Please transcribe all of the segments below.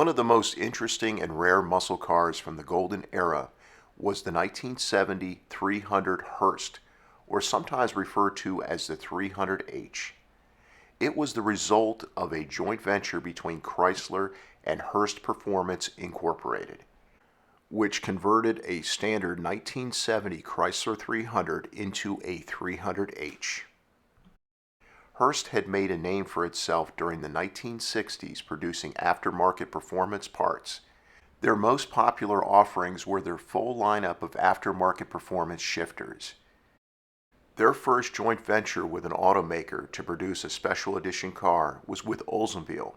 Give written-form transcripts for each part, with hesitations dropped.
One of the most interesting and rare muscle cars from the Golden Era was the 1970 300 Hurst, or sometimes referred to as the 300H. It was the result of a joint venture between Chrysler and Hurst Performance Incorporated, which converted a standard 1970 Chrysler 300 into a 300H. Hurst had made a name for itself during the 1960s producing aftermarket performance parts. Their most popular offerings were their full lineup of aftermarket performance shifters. Their first joint venture with an automaker to produce a special edition car was with Oldsmobile,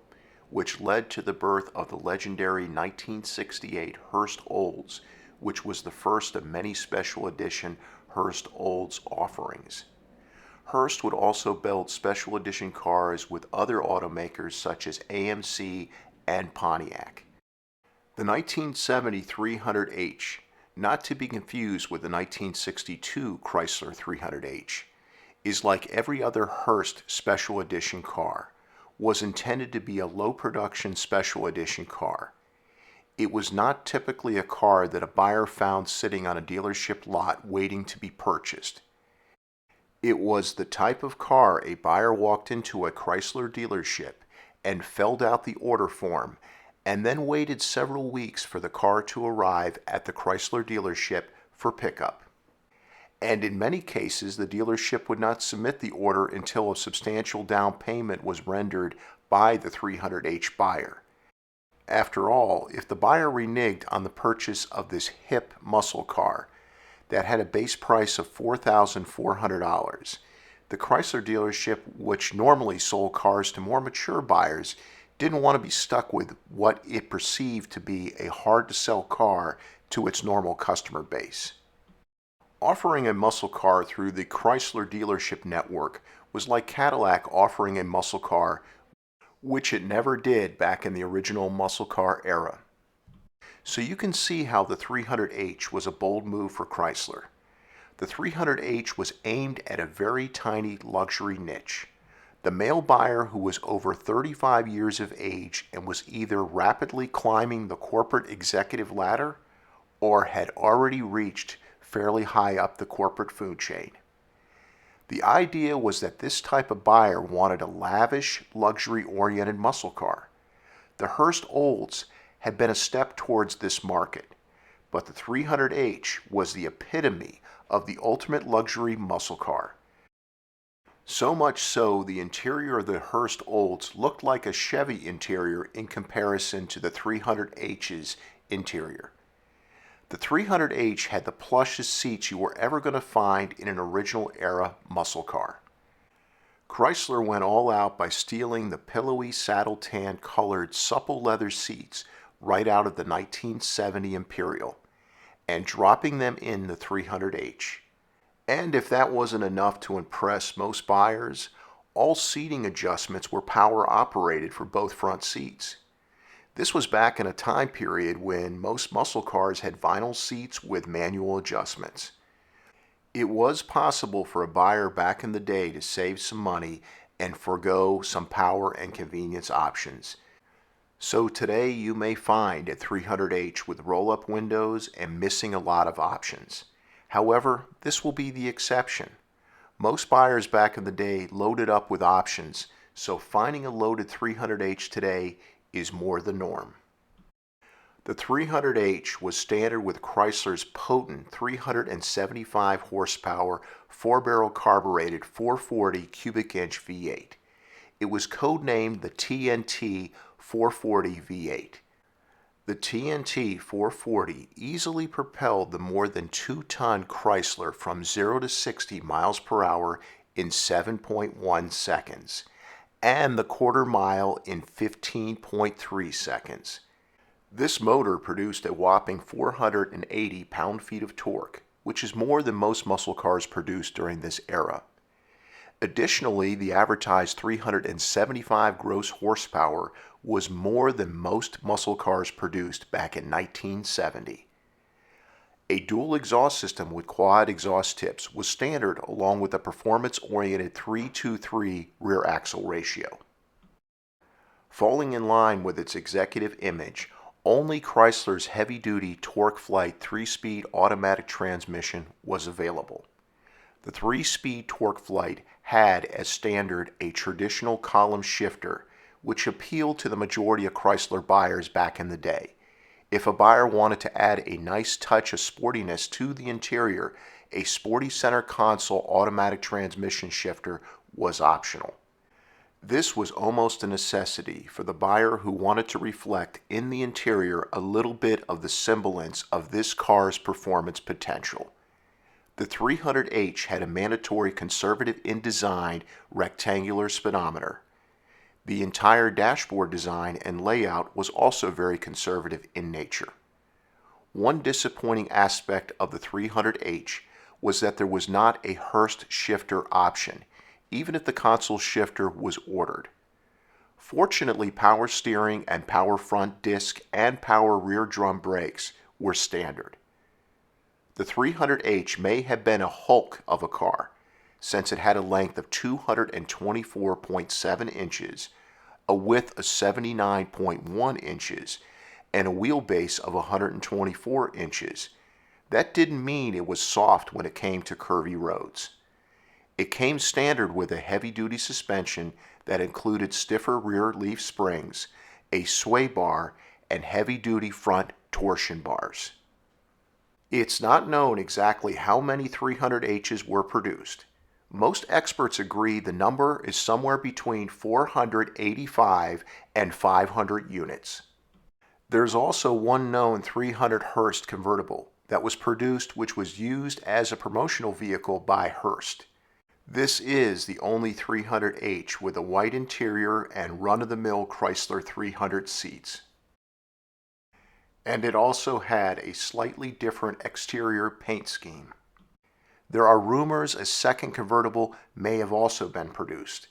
which led to the birth of the legendary 1968 Hurst Olds, which was the first of many special edition Hurst Olds offerings. Hurst would also build special edition cars with other automakers such as AMC and Pontiac. The 1970 300H, not to be confused with the 1962 Chrysler 300H, is like every other Hurst special edition car, was intended to be a low production special edition car. It was not typically a car that a buyer found sitting on a dealership lot waiting to be purchased. It was the type of car a buyer walked into a Chrysler dealership and filled out the order form and then waited several weeks for the car to arrive at the Chrysler dealership for pickup. And in many cases, the dealership would not submit the order until a substantial down payment was rendered by the 300H buyer. After all, if the buyer reneged on the purchase of this hip muscle car that had a base price of $4,400, the Chrysler dealership, which normally sold cars to more mature buyers, didn't want to be stuck with what it perceived to be a hard-to-sell car to its normal customer base. Offering a muscle car through the Chrysler dealership network was like Cadillac offering a muscle car, which it never did back in the original muscle car era. So you can see how the 300H was a bold move for Chrysler. The 300H was aimed at a very tiny luxury niche. The male buyer who was over 35 years of age and was either rapidly climbing the corporate executive ladder or had already reached fairly high up the corporate food chain. The idea was that this type of buyer wanted a lavish, luxury-oriented muscle car. The Hurst Olds had been a step towards this market, but the 300H was the epitome of the ultimate luxury muscle car. So much so, the interior of the Hurst Olds looked like a Chevy interior in comparison to the 300H's interior. The 300H had the plushest seats you were ever going to find in an original era muscle car. Chrysler went all out by stealing the pillowy saddle tan colored supple leather seats right out of the 1970 Imperial and dropping them in the 300H. And if that wasn't enough to impress most buyers, all seating adjustments were power operated for both front seats. This was back in a time period when most muscle cars had vinyl seats with manual adjustments. It was possible for a buyer back in the day to save some money and forego some power and convenience options. So today you may find a 300H with roll-up windows and missing a lot of options. However, this will be the exception. Most buyers back in the day loaded up with options, so finding a loaded 300H today is more the norm. The 300H was standard with Chrysler's potent 375 horsepower 4-barrel carbureted 440 cubic inch V8. It was codenamed the TNT 440 V8. The TNT 440 easily propelled the more than 2-ton Chrysler from 0 to 60 miles per hour in 7.1 seconds and the quarter mile in 15.3 seconds. This motor produced a whopping 480 pound-feet of torque, which is more than most muscle cars produced during this era. Additionally, the advertised 375 gross horsepower was more than most muscle cars produced back in 1970. A dual exhaust system with quad exhaust tips was standard along with a performance-oriented 3-2-3 rear axle ratio. Falling in line with its executive image, only Chrysler's heavy-duty TorqueFlite 3-speed automatic transmission was available. The 3-speed TorqueFlite had as standard a traditional column shifter, which appealed to the majority of Chrysler buyers back in the day. If a buyer wanted to add a nice touch of sportiness to the interior, a sporty center console automatic transmission shifter was optional. This was almost a necessity for the buyer who wanted to reflect in the interior a little bit of the semblance of this car's performance potential. The 300H had a mandatory conservative in design rectangular speedometer. The entire dashboard design and layout was also very conservative in nature. One disappointing aspect of the 300H was that there was not a Hurst Shifter option, even if the console shifter was ordered. Fortunately, power steering and power front disc and power rear drum brakes were standard. The 300H may have been a hulk of a car, since it had a length of 224.7 inches, a width of 79.1 inches, and a wheelbase of 124 inches. That didn't mean it was soft when it came to curvy roads. It came standard with a heavy-duty suspension that included stiffer rear leaf springs, a sway bar, and heavy-duty front torsion bars. It's not known exactly how many 300Hs were produced. Most experts agree the number is somewhere between 485 and 500 units. There's also one known 300 Hurst convertible that was produced which was used as a promotional vehicle by Hurst. This is the only 300H with a white interior and run-of-the-mill Chrysler 300 seats. And it also had a slightly different exterior paint scheme. There are rumors a second convertible may have also been produced.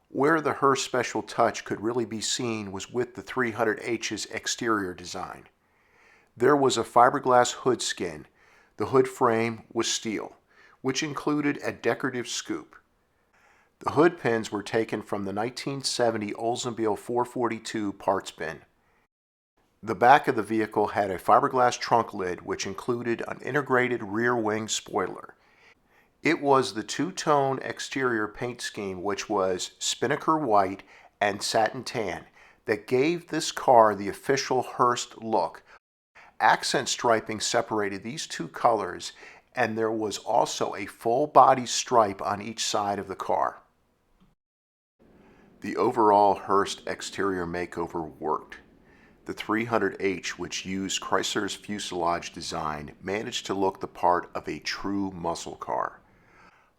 Where the Hurst special touch could really be seen was with the 300H's exterior design. There was a fiberglass hood skin. The hood frame was steel, which included a decorative scoop. The hood pins were taken from the 1970 Oldsmobile 442 parts bin. The back of the vehicle had a fiberglass trunk lid which included an integrated rear wing spoiler. It was the two-tone exterior paint scheme which was spinnaker white and satin tan that gave this car the official Hurst look. Accent striping separated these two colors, and there was also a full body stripe on each side of the car. The overall Hurst exterior makeover worked. The 300H, which used Chrysler's fuselage design, managed to look the part of a true muscle car.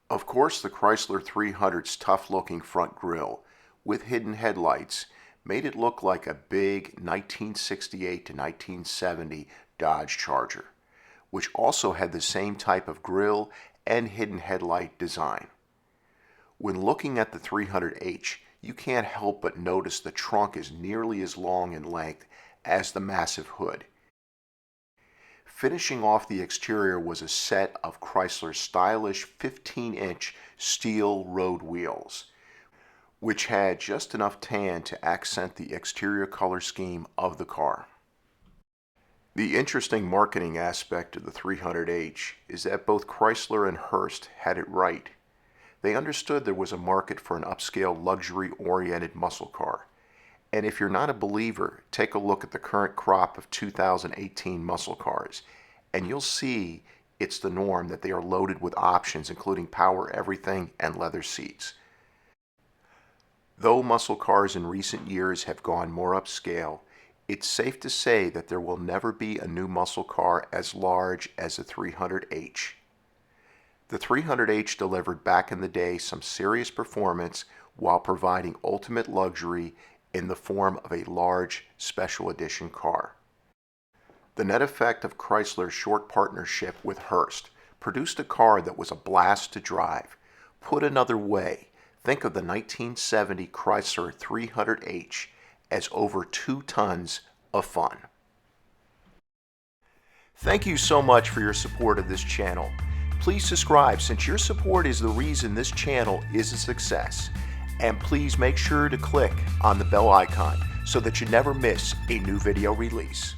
Of course, the Chrysler 300's tough-looking front grille, with hidden headlights, made it look like a big 1968 to 1970 Dodge Charger, which also had the same type of grille and hidden headlight design. When looking at the 300H, you can't help but notice the trunk is nearly as long in length as the massive hood. Finishing off the exterior was a set of Chrysler's stylish 15-inch steel road wheels, which had just enough tan to accent the exterior color scheme of the car. The interesting marketing aspect of the 300H is that both Chrysler and Hurst had it right. They understood there was a market for an upscale, luxury-oriented muscle car. And if you're not a believer, take a look at the current crop of 2018 muscle cars, and you'll see it's the norm that they are loaded with options including power everything and leather seats. Though muscle cars in recent years have gone more upscale, it's safe to say that there will never be a new muscle car as large as the 300H. The 300H delivered back in the day some serious performance while providing ultimate luxury in the form of a large special edition car. The net effect of Chrysler's short partnership with Hurst produced a car that was a blast to drive. Put another way, think of the 1970 Chrysler 300H as over 2 tons of fun. Thank you so much for your support of this channel. Please subscribe since your support is the reason this channel is a success. And please make sure to click on the bell icon so that you never miss a new video release.